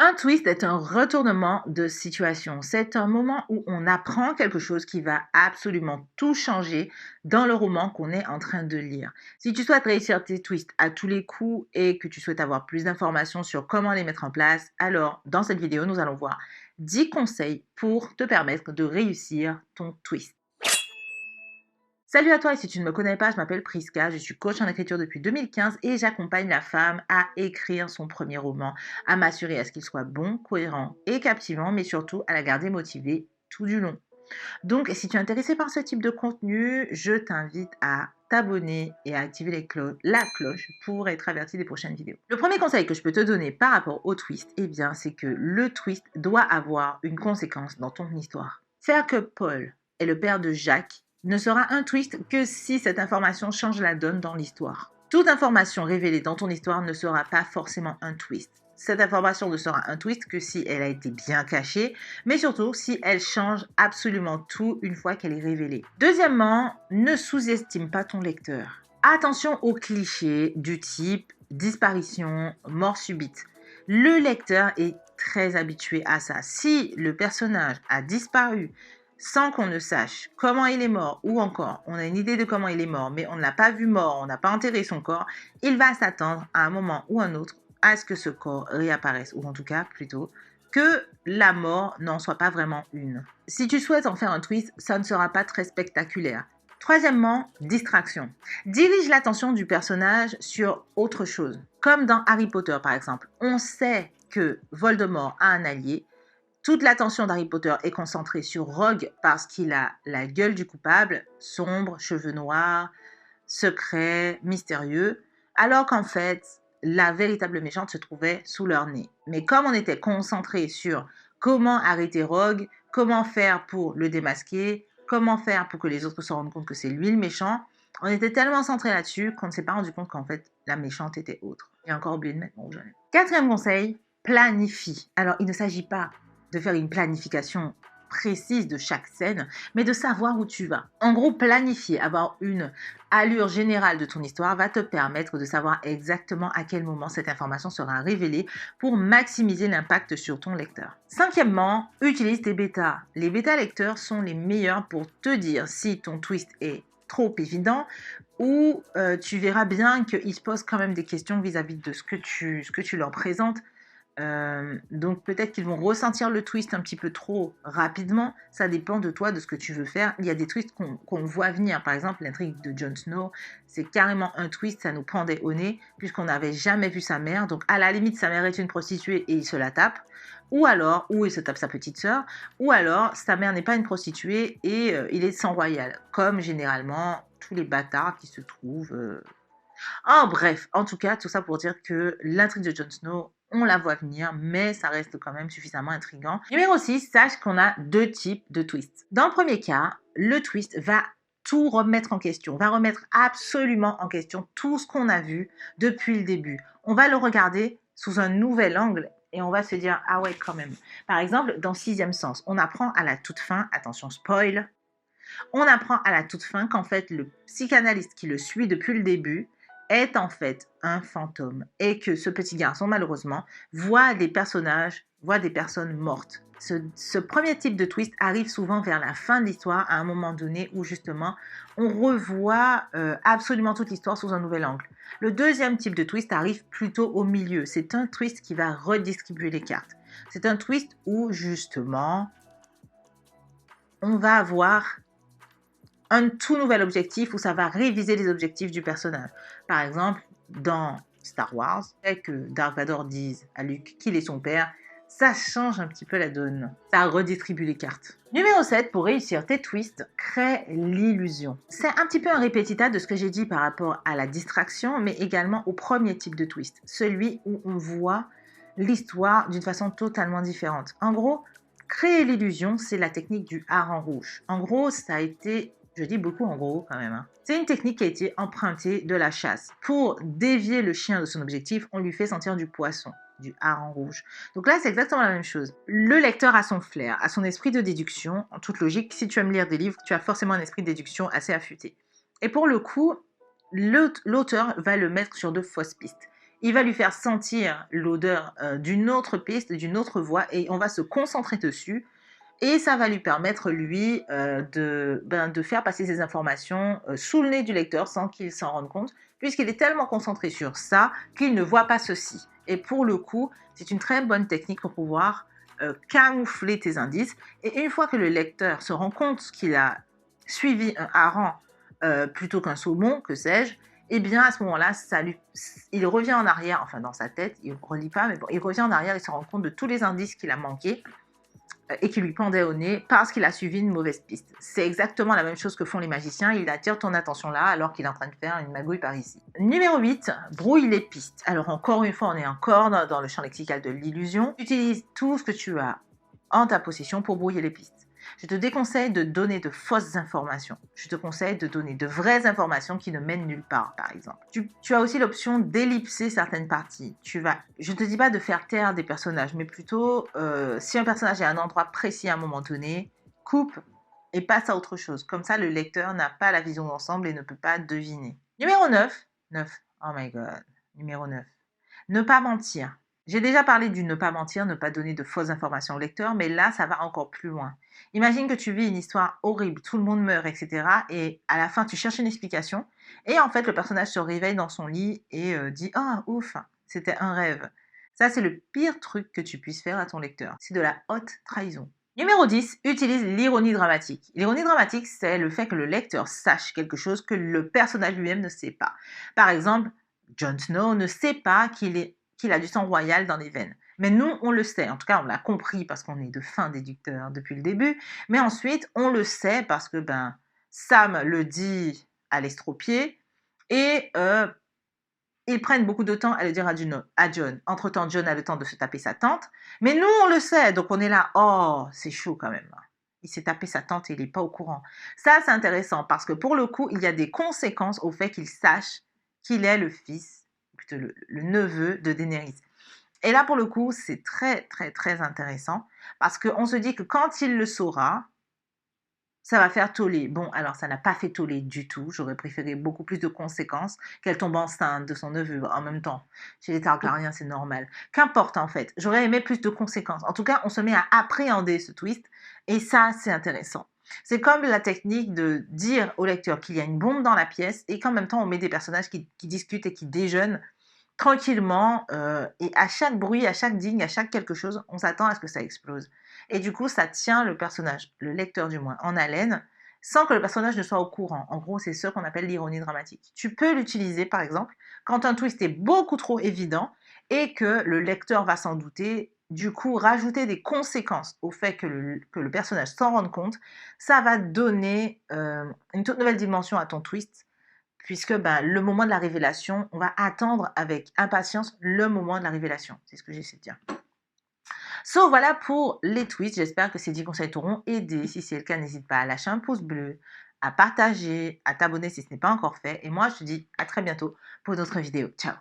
Un twist est un retournement de situation. C'est un moment où on apprend quelque chose qui va absolument tout changer dans le roman qu'on est en train de lire. Si tu souhaites réussir tes twists à tous les coups et que tu souhaites avoir plus d'informations sur comment les mettre en place, alors dans cette vidéo, nous allons voir 10 conseils pour te permettre de réussir ton twist. Salut à toi, et si tu ne me connais pas, je m'appelle Priska, je suis coach en écriture depuis 2015 et j'accompagne la femme à écrire son premier roman, à m'assurer à ce qu'il soit bon, cohérent et captivant, mais surtout à la garder motivée tout du long. Donc, si tu es intéressé par ce type de contenu, je t'invite à t'abonner et à activer la cloche pour être averti des prochaines vidéos. Le premier conseil que je peux te donner par rapport au twist, eh bien, c'est que le twist doit avoir une conséquence dans ton histoire. Faire que Paul est le père de Jacques ne sera un twist que si cette information change la donne dans l'histoire. Toute information révélée dans ton histoire ne sera pas forcément un twist. Cette information ne sera un twist que si elle a été bien cachée, mais surtout si elle change absolument tout une fois qu'elle est révélée. Deuxièmement, ne sous-estime pas ton lecteur. Attention aux clichés du type disparition, mort subite. Le lecteur est très habitué à ça. Si le personnage a disparu sans qu'on ne sache comment il est mort, ou encore on a une idée de comment il est mort, mais on ne l'a pas vu mort, on n'a pas enterré son corps, il va s'attendre à un moment ou un autre à ce que ce corps réapparaisse, ou en tout cas plutôt que la mort n'en soit pas vraiment une. Si tu souhaites en faire un twist, ça ne sera pas très spectaculaire. Troisièmement, distraction. Dirige l'attention du personnage sur autre chose. Comme dans Harry Potter par exemple, on sait que Voldemort a un allié. Toute l'attention d'Harry Potter est concentrée sur Rogue parce qu'il a la gueule du coupable, sombre, cheveux noirs, secret, mystérieux, alors qu'en fait, la véritable méchante se trouvait sous leur nez. Mais comme on était concentré sur comment arrêter Rogue, comment faire pour le démasquer, comment faire pour que les autres se rendent compte que c'est lui le méchant, on était tellement centré là-dessus qu'on ne s'est pas rendu compte qu'en fait, la méchante était autre. J'ai encore oublié de mettre mon rouge à lèvres. Quatrième conseil, planifie. Alors, il ne s'agit pas de faire une planification précise de chaque scène, mais de savoir où tu vas. En gros, planifier, avoir une allure générale de ton histoire va te permettre de savoir exactement à quel moment cette information sera révélée pour maximiser l'impact sur ton lecteur. Cinquièmement, utilise tes bêtas. Les bêta-lecteurs sont les meilleurs pour te dire si ton twist est trop évident ou tu verras bien qu'ils se posent quand même des questions vis-à-vis de ce que tu leur présentes. Donc peut-être qu'ils vont ressentir le twist un petit peu trop rapidement, ça dépend de toi, de ce que tu veux faire. Il y a des twists qu'on voit venir, par exemple l'intrigue de Jon Snow, c'est carrément un twist, ça nous pendait au nez, puisqu'on n'avait jamais vu sa mère, donc à la limite sa mère est une prostituée et il se la tape, ou il se tape sa petite sœur, ou alors sa mère n'est pas une prostituée et il est sang royal, comme généralement tous les bâtards qui se trouvent... En bref, en tout cas, tout ça pour dire que l'intrigue de Jon Snow, on la voit venir, mais ça reste quand même suffisamment intriguant. Numéro 6, sache qu'on a deux types de twists. Dans le premier cas, le twist va tout remettre en question, va remettre absolument en question tout ce qu'on a vu depuis le début. On va le regarder sous un nouvel angle et on va se dire « Ah ouais, quand même ». Par exemple, dans Sixième Sens, on apprend à la toute fin, attention spoil, on apprend à la toute fin qu'en fait, le psychanalyste qui le suit depuis le début est en fait un fantôme et que ce petit garçon, malheureusement, voit des personnes mortes. Ce premier type de twist arrive souvent vers la fin de l'histoire, à un moment donné où justement on revoit absolument toute l'histoire sous un nouvel angle. Le deuxième type de twist arrive plutôt au milieu. C'est un twist qui va redistribuer les cartes. C'est un twist où justement on va avoir un tout nouvel objectif où ça va réviser les objectifs du personnage. Par exemple, dans Star Wars, que Dark Vador dise à Luke qu'il est son père, ça change un petit peu la donne. Ça redistribue les cartes. Numéro 7, pour réussir tes twists, crée l'illusion. C'est un petit peu un répétitat de ce que j'ai dit par rapport à la distraction, mais également au premier type de twist, celui où on voit l'histoire d'une façon totalement différente. En gros, créer l'illusion, c'est la technique du hareng rouge. En gros, ça a été... Je dis beaucoup en gros quand même. C'est une technique qui a été empruntée de la chasse. Pour dévier le chien de son objectif, on lui fait sentir du poisson, du hareng rouge. Donc là, c'est exactement la même chose. Le lecteur a son flair, a son esprit de déduction. En toute logique, si tu aimes lire des livres, tu as forcément un esprit de déduction assez affûté. Et pour le coup, l'auteur va le mettre sur de fausses pistes. il va lui faire sentir l'odeur d'une autre piste, d'une autre voix, et on va se concentrer dessus. Et ça va lui permettre, lui, de faire passer ces informations sous le nez du lecteur sans qu'il s'en rende compte, puisqu'il est tellement concentré sur ça qu'il ne voit pas ceci. Et pour le coup, c'est une très bonne technique pour pouvoir camoufler tes indices. Et une fois que le lecteur se rend compte qu'il a suivi un hareng plutôt qu'un saumon, que sais-je, eh bien à ce moment-là, il revient en arrière, enfin dans sa tête, il ne relit pas, mais bon, il revient en arrière, il se rend compte de tous les indices qu'il a manqués et qui lui pendait au nez parce qu'il a suivi une mauvaise piste. C'est exactement la même chose que font les magiciens, il attire ton attention là alors qu'il est en train de faire une magouille par ici. Numéro 8, brouille les pistes. Alors encore une fois, on est encore dans le champ lexical de l'illusion. Utilise tout ce que tu as en ta possession pour brouiller les pistes. Je te déconseille de donner de fausses informations. Je te conseille de donner de vraies informations qui ne mènent nulle part, par exemple. Tu as aussi l'option d'ellipser certaines parties. Je ne te dis pas de faire taire des personnages, mais plutôt, si un personnage est à un endroit précis à un moment donné, coupe et passe à autre chose. Comme ça, le lecteur n'a pas la vision d'ensemble et ne peut pas deviner. Numéro 9. Oh my god. Numéro 9. Ne pas mentir. J'ai déjà parlé du ne pas mentir, ne pas donner de fausses informations au lecteur, mais là, ça va encore plus loin. Imagine que tu vis une histoire horrible, tout le monde meurt, etc. Et à la fin, tu cherches une explication. Et en fait, le personnage se réveille dans son lit et dit « Ah, ouf, c'était un rêve ». Ça, c'est le pire truc que tu puisses faire à ton lecteur. C'est de la haute trahison. Numéro 10, utilise l'ironie dramatique. L'ironie dramatique, c'est le fait que le lecteur sache quelque chose que le personnage lui-même ne sait pas. Par exemple, Jon Snow ne sait pas qu'il a du sang royal dans les veines. Mais nous, on le sait. En tout cas, on l'a compris parce qu'on est de fins déducteurs depuis le début. Mais ensuite, on le sait parce que Sam le dit à l'estropié et ils prennent beaucoup de temps à le dire à Jon. Entre-temps, Jon a le temps de se taper sa tante. Mais nous, on le sait. Donc, on est là. Oh, c'est chaud quand même. Il s'est tapé sa tante et il n'est pas au courant. Ça, c'est intéressant parce que pour le coup, il y a des conséquences au fait qu'il sache qu'il est le fils, plutôt le neveu de Daenerys. Et là, pour le coup, c'est très, très, très intéressant parce qu'on se dit que quand il le saura, ça va faire toller. Bon, alors ça n'a pas fait toller du tout. J'aurais préféré beaucoup plus de conséquences qu'elle tombe enceinte de son neveu en même temps. Chez les Targaryens, c'est normal. Qu'importe en fait. J'aurais aimé plus de conséquences. En tout cas, on se met à appréhender ce twist et ça, c'est intéressant. C'est comme la technique de dire au lecteur qu'il y a une bombe dans la pièce et qu'en même temps, on met des personnages qui discutent et qui déjeunent tranquillement et à chaque bruit, à chaque digne, à chaque quelque chose, on s'attend à ce que ça explose. Et du coup, ça tient le personnage, le lecteur du moins, en haleine, sans que le personnage ne soit au courant. En gros, c'est ce qu'on appelle l'ironie dramatique. Tu peux l'utiliser, par exemple, quand un twist est beaucoup trop évident et que le lecteur va s'en douter. Du coup, rajouter des conséquences au fait que le personnage s'en rende compte, ça va donner une toute nouvelle dimension à ton twist, puisque le moment de la révélation, on va attendre avec impatience le moment de la révélation. C'est ce que j'essaie de dire. So, voilà pour les tweets. J'espère que ces 10 conseils t'auront aidé. Si c'est le cas, n'hésite pas à lâcher un pouce bleu, à partager, à t'abonner si ce n'est pas encore fait. Et moi, je te dis à très bientôt pour d'autres vidéos. Ciao!